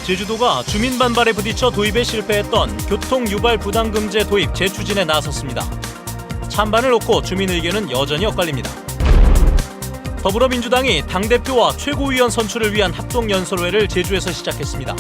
제주도가 주민 반발에 부딪혀 도입에 실패했던 교통 유발 부담금제 도입 재추진에 나섰습니다. 찬반을 놓고 주민 의견은 여전히 엇갈립니다. 더불어민주당이 당대표와 최고위원 선출을 위한 합동연설회를 제주에서 시작했습니다.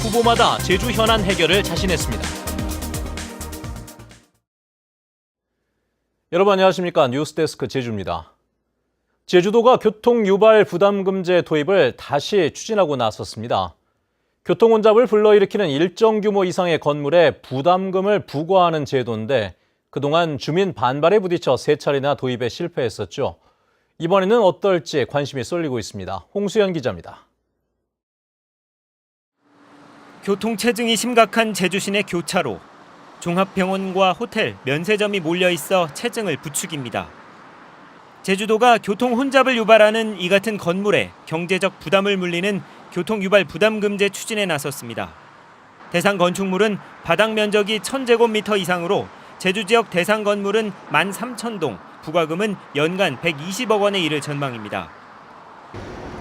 후보마다 제주 현안 해결을 자신했습니다. 여러분 안녕하십니까? 뉴스데스크 제주입니다. 제주도가 교통유발 부담금제 도입을 다시 추진하고 나섰습니다. 교통혼잡을 불러일으키는 일정 규모 이상의 건물에 부담금을 부과하는 제도인데 그동안 주민 반발에 부딪혀 3차례나 도입에 실패했었죠. 이번에는 어떨지 관심이 쏠리고 있습니다. 홍수연 기자입니다. 교통체증이 심각한 제주 시내 교차로. 종합병원과 호텔, 면세점이 몰려있어 체증을 부추깁니다. 제주도가 교통혼잡을 유발하는 이 같은 건물에 경제적 부담을 물리는 교통유발 부담금제 추진에 나섰습니다. 대상 건축물은 바닥 면적이 1000제곱미터 이상으로 제주 지역 대상 건물은 13,000동, 부과금은 연간 120억 원에 이를 전망입니다.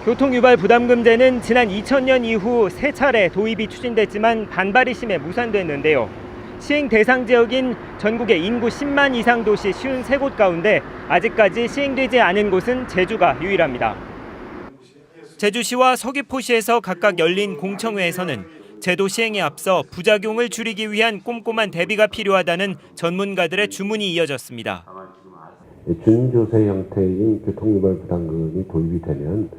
교통유발 부담금제는 지난 2000년 이후 3차례 도입이 추진됐지만 반발이 심해 무산됐는데요. 시행 대상 지역인 전국의 인구 10만 이상 도시 53곳 가운데 아직까지 시행되지 않은 곳은 제주가 유일합니다. 제주시와 서귀포시에서 각각 열린 공청회에서는 제도 시행에 앞서 부작용을 줄이기 위한 꼼꼼한 대비가 필요하다는 전문가들의 주문이 이어졌습니다. 준조세 형태인 교통유발 부담금이 도입이 되면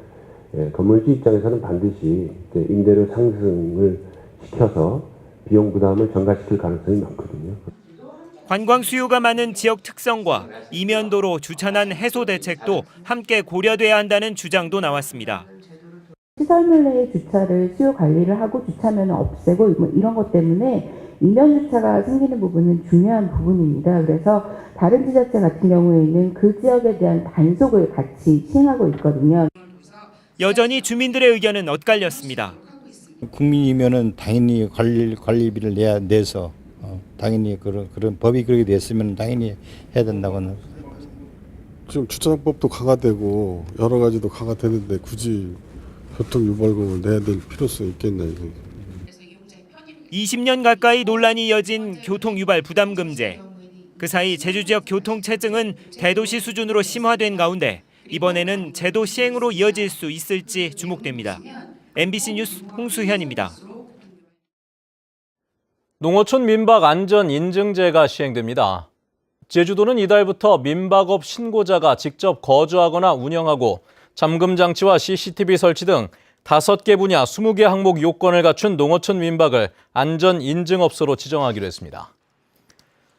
건물주 입장에서는 반드시 임대료 상승을 시켜서 비용 부담을 전가시킬 가능성이 많거든요. 관광 수요가 많은 지역 특성과 이면도로 주차난 해소 대책도 함께 고려돼야 한다는 주장도 나왔습니다. 시설물 내에 주차를 수요 관리를 하고 주차면을 없애고 이런 것 때문에 인명 주차가 생기는 부분은 중요한 부분입니다. 그래서 다른 지자체 같은 경우에는 그 지역에 대한 단속을 같이 시행하고 있거든요. 여전히 주민들의 의견은 엇갈렸습니다. 국민이면은 당연히 관리비를 내서 당연히 그런 법이 그렇게 됐으면 당연히 해야 된다고는. 지금 주차장법도 강화되고 여러 가지도 강화되는데 굳이 교통유발금을 내야 될 필요성이 있겠나 이거. 20년 가까이 논란이 이어진 교통유발 부담금제. 그 사이 제주 지역 교통체증은 대도시 수준으로 심화된 가운데 이번에는 제도 시행으로 이어질 수 있을지 주목됩니다. MBC 뉴스 홍수현입니다. 농어촌 민박 안전 인증제가 시행됩니다. 제주도는 이달부터 민박업 신고자가 직접 거주하거나 운영하고 잠금 장치와 CCTV 설치 등 5개 분야 20개 항목 요건을 갖춘 농어촌 민박을 안전 인증업소로 지정하기로 했습니다.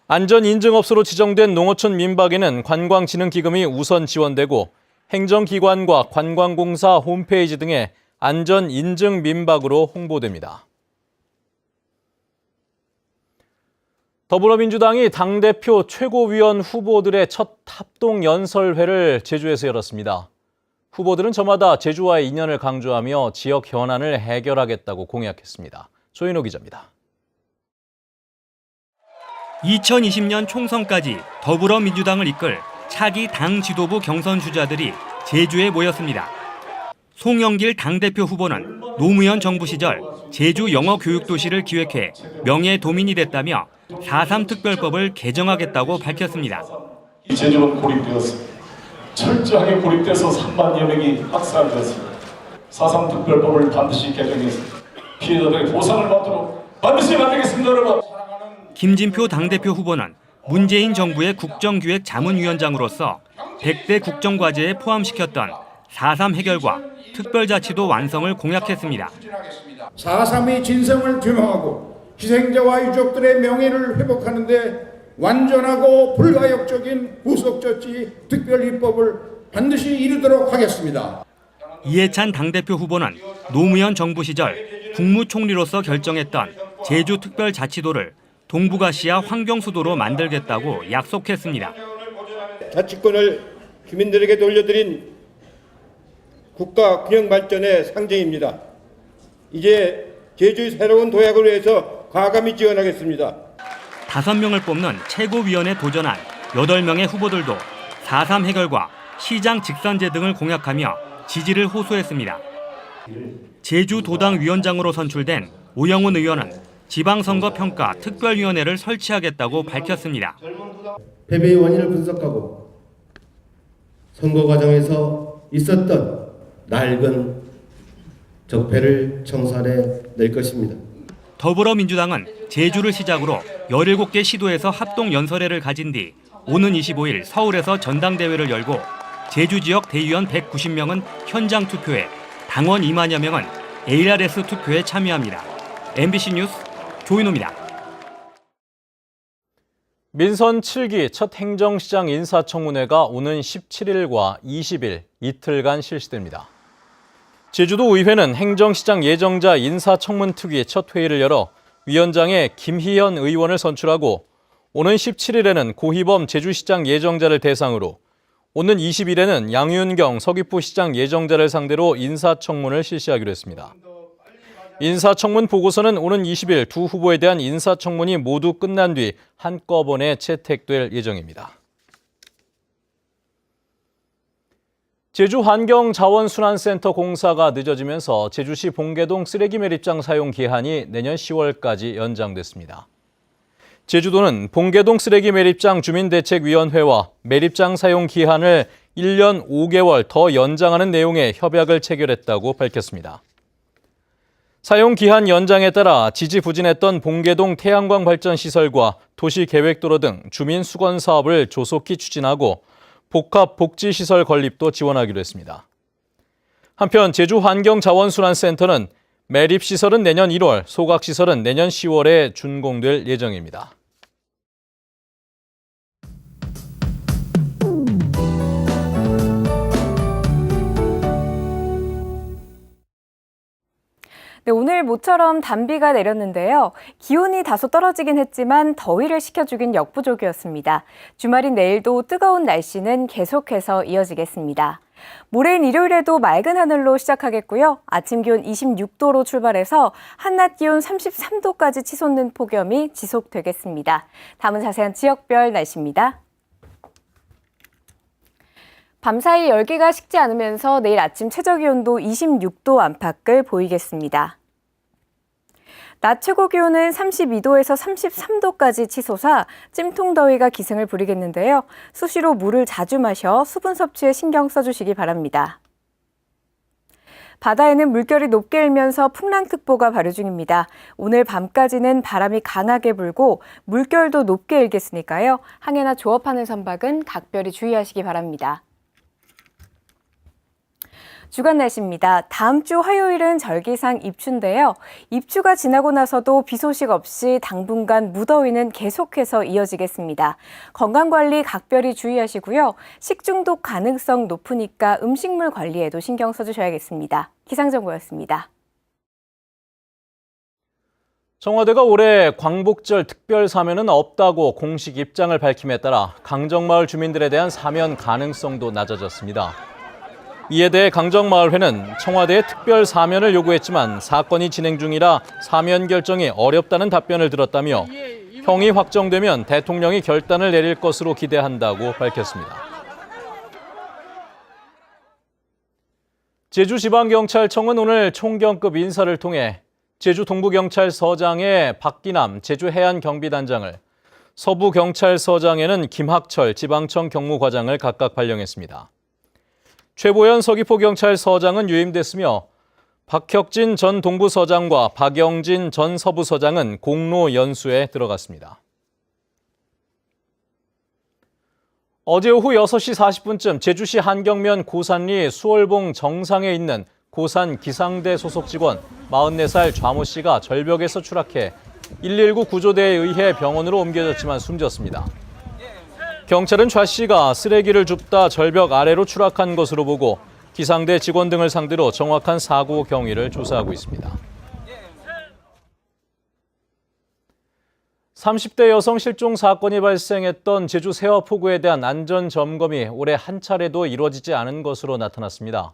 안전 인증업소로 지정된 농어촌 민박에는 관광진흥기금이 우선 지원되고 행정기관과 관광공사 홈페이지 등에 안전 인증 민박으로 홍보됩니다. 더불어민주당이 당대표 최고위원 후보들의 첫 합동연설회를 제주에서 열었습니다. 후보들은 저마다 제주와의 인연을 강조하며 지역 현안을 해결하겠다고 공약했습니다. 조인호 기자입니다. 2020년 총선까지 더불어민주당을 이끌 차기 당 지도부 경선 주자들이 제주에 모였습니다. 송영길 당대표 후보는 노무현 정부 시절 제주 영어교육도시를 기획해 명예도민이 됐다며 4.3 특별법을 개정하겠다고 밝혔습니다. 제주는 고립되었습니다. 철저하게 고립돼서 3만여 명이 학살되었습니다. 4.3 특별법을 반드시 개정해서 피해자들의 보상을 받도록 반드시 만들겠습니다, 여러분. 김진표 당대표 후보는 문재인 정부의 국정기획자문위원장으로서 100대 국정과제에 포함시켰던 4.3 해결과 특별자치도 완성을 공약했습니다. 4.3의 진성을 규명하고 희생자와 유족들의 명예를 회복하는 데 완전하고 불가역적인 후속조치 특별입법을 반드시 이루도록 하겠습니다. 이해찬 당대표 후보는 노무현 정부 시절 국무총리로서 결정했던 제주특별자치도를 동북아시아 환경수도로 만들겠다고 약속했습니다. 자치권을 주민들에게 돌려드린 국가 균형 발전의 상징입니다. 이제 제주의 새로운 도약을 위해서 과감히 지원하겠습니다. 5명을 뽑는 최고위원에 도전한 8명의 후보들도 4.3 해결과 시장 직선제 등을 공약하며 지지를 호소했습니다. 제주도당위원장으로 선출된 오영훈 의원은 지방선거평가 특별위원회를 설치하겠다고 밝혔습니다. 패배의 원인을 분석하고 선거 과정에서 있었던 낡은 적폐를 청산해 낼 것입니다. 더불어민주당은 제주를 시작으로 17개 시도에서 합동연설회를 가진 뒤 오는 25일 서울에서 전당대회를 열고 제주 지역 대의원 190명은 현장 투표에, 당원 2만여 명은 ARS 투표에 참여합니다. MBC 뉴스 조인호입니다. 민선 7기 첫 행정시장 인사청문회가 오는 17일과 20일 이틀간 실시됩니다. 제주도 의회는 행정시장 예정자 인사청문특위 첫 회의를 열어 위원장에 김희현 의원을 선출하고 오는 17일에는 고희범 제주시장 예정자를 대상으로 오는 20일에는 양윤경 서귀포 시장 예정자를 상대로 인사청문을 실시하기로 했습니다. 인사청문 보고서는 오는 20일 두 후보에 대한 인사청문이 모두 끝난 뒤 한꺼번에 채택될 예정입니다. 제주환경자원순환센터 공사가 늦어지면서 제주시 봉계동 쓰레기 매립장 사용 기한이 내년 10월까지 연장됐습니다. 제주도는 봉계동 쓰레기 매립장 주민대책위원회와 매립장 사용 기한을 1년 5개월 더 연장하는 내용의 협약을 체결했다고 밝혔습니다. 사용 기한 연장에 따라 지지부진했던 봉계동 태양광 발전 시설과 도시계획도로 등 주민 수건 사업을 조속히 추진하고 복합 복지시설 건립도 지원하기로 했습니다. 한편 제주환경자원순환센터는 매립시설은 내년 1월, 소각시설은 내년 10월에 준공될 예정입니다. 네, 오늘 모처럼 단비가 내렸는데요. 기온이 다소 떨어지긴 했지만 더위를 식혀주긴 역부족이었습니다. 주말인 내일도 뜨거운 날씨는 계속해서 이어지겠습니다. 모레인 일요일에도 맑은 하늘로 시작하겠고요. 아침 기온 26도로 출발해서 한낮 기온 33도까지 치솟는 폭염이 지속되겠습니다. 다음은 자세한 지역별 날씨입니다. 밤사이 열기가 식지 않으면서 내일 아침 최저기온도 26도 안팎을 보이겠습니다. 낮 최고기온은 32도에서 33도까지 치솟아 찜통더위가 기승을 부리겠는데요. 수시로 물을 자주 마셔 수분 섭취에 신경 써주시기 바랍니다. 바다에는 물결이 높게 일면서 풍랑특보가 발효 중입니다. 오늘 밤까지는 바람이 강하게 불고 물결도 높게 일겠으니까요. 항해나 조업하는 선박은 각별히 주의하시기 바랍니다. 주간 날씨입니다. 다음 주 화요일은 절기상 입추인데요. 입추가 지나고 나서도 비 소식 없이 당분간 무더위는 계속해서 이어지겠습니다. 건강관리 각별히 주의하시고요. 식중독 가능성 높으니까 음식물 관리에도 신경 써주셔야겠습니다. 기상정보였습니다. 청와대가 올해 광복절 특별 사면은 없다고 공식 입장을 밝힘에 따라 강정마을 주민들에 대한 사면 가능성도 낮아졌습니다. 이에 대해 강정마을회는 청와대에 특별 사면을 요구했지만 사건이 진행 중이라 사면 결정이 어렵다는 답변을 들었다며 형이 확정되면 대통령이 결단을 내릴 것으로 기대한다고 밝혔습니다. 제주지방경찰청은 오늘 총경급 인사를 통해 제주 동부경찰서장에 박기남 제주해안경비단장을, 서부경찰서장에는 김학철 지방청 경무과장을 각각 발령했습니다. 최보현 서귀포경찰서장은 유임됐으며 박혁진 전 동부서장과 박영진 전 서부서장은 공로 연수에 들어갔습니다. 어제 오후 6시 40분쯤 제주시 한경면 고산리 수월봉 정상에 있는 고산 기상대 소속 직원 44살 좌모 씨가 절벽에서 추락해 119 구조대에 의해 병원으로 옮겨졌지만 숨졌습니다. 경찰은 좌 씨가 쓰레기를 줍다 절벽 아래로 추락한 것으로 보고 기상대 직원 등을 상대로 정확한 사고 경위를 조사하고 있습니다. 30대 여성 실종 사건이 발생했던 제주 세화포구에 대한 안전점검이 올해 한 차례도 이루어지지 않은 것으로 나타났습니다.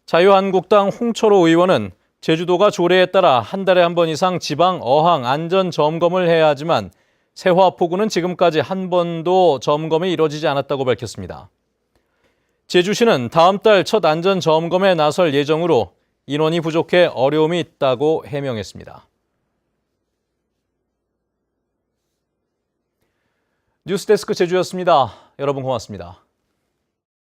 자유한국당 홍철호 의원은 제주도가 조례에 따라 한 달에 한 번 이상 지방 어항 안전점검을 해야 하지만 세화포구는 지금까지 한 번도 점검이 이루어지지 않았다고 밝혔습니다. 제주시는 다음 달 첫 안전점검에 나설 예정으로 인원이 부족해 어려움이 있다고 해명했습니다. 뉴스데스크 제주였습니다. 여러분 고맙습니다.